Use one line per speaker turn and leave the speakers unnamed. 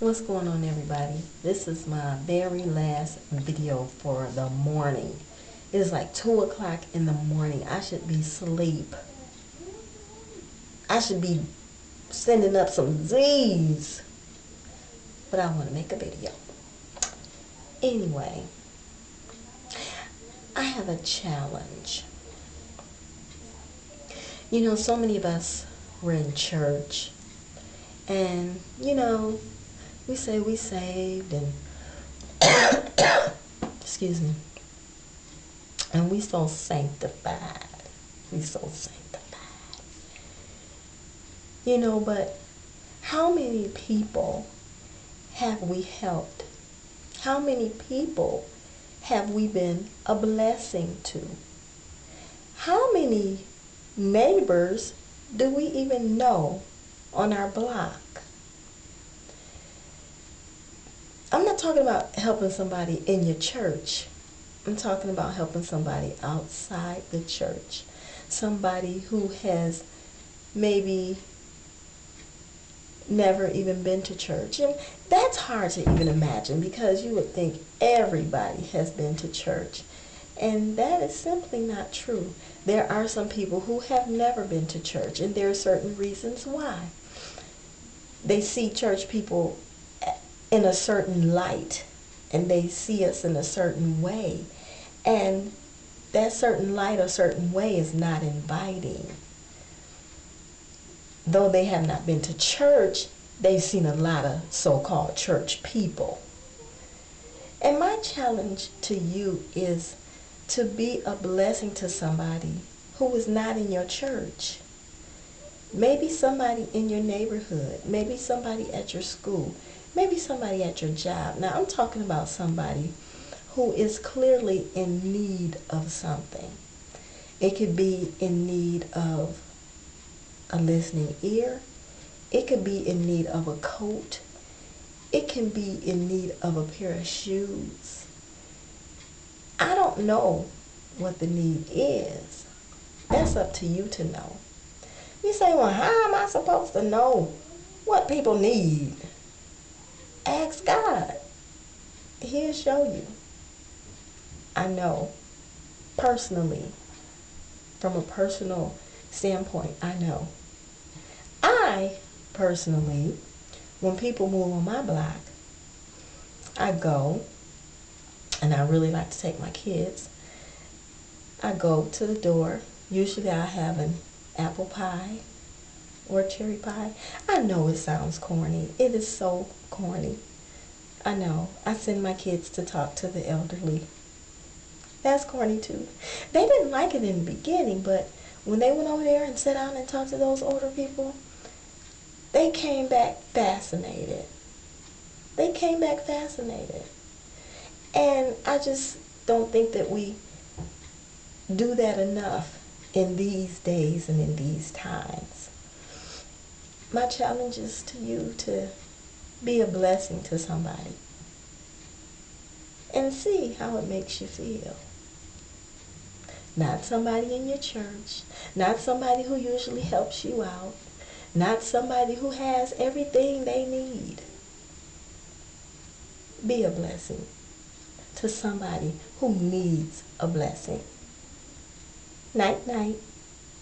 What's going on, everybody? This is my very last video for the morning. It is like 2 o'clock in the morning. I should be asleep. I should be sending up some Z's. But I want to make a video. Anyway, I have a challenge. You know, so many of us were in church. And, we say we saved and excuse me. And we so sanctified. We so sanctified. But how many people have we helped? How many people have we been a blessing to? How many neighbors do we even know on our block? I'm not talking about helping somebody in your church. I'm talking about helping somebody outside the church. Somebody who has maybe never even been to church. And that's hard to even imagine because you would think everybody has been to church. And that is simply not true. There are some people who have never been to church, and there are certain reasons why. They see church people in a certain light, and they see us in a certain way. And that certain light or certain way is not inviting. Though they have not been to church, they've seen a lot of so-called church people. And my challenge to you is to be a blessing to somebody who is not in your church. Maybe somebody in your neighborhood, maybe somebody at your school, maybe somebody at your job. Now, I'm talking about somebody who is clearly in need of something. It could be in need of a listening ear. It could be in need of a coat. It can be in need of a pair of shoes. I don't know what the need is. That's up to you to know. You say, well, how am I supposed to know what people need? Ask God. He'll show you. I know personally, from a personal standpoint, I know. I personally, when people move on my block, I go, and I really like to take my kids. I go to the door. Usually I have an apple pie or cherry pie. I know it sounds corny. It is so corny. I know. I send my kids to talk to the elderly. That's corny too. They didn't like it in the beginning, but when they went over there and sat down and talked to those older people, they came back fascinated. They came back fascinated. And I just don't think that we do that enough in these days and in these times. My challenge is to you to be a blessing to somebody and see how it makes you feel. Not somebody in your church, not somebody who usually helps you out, not somebody who has everything they need. Be a blessing to somebody who needs a blessing. Night, night.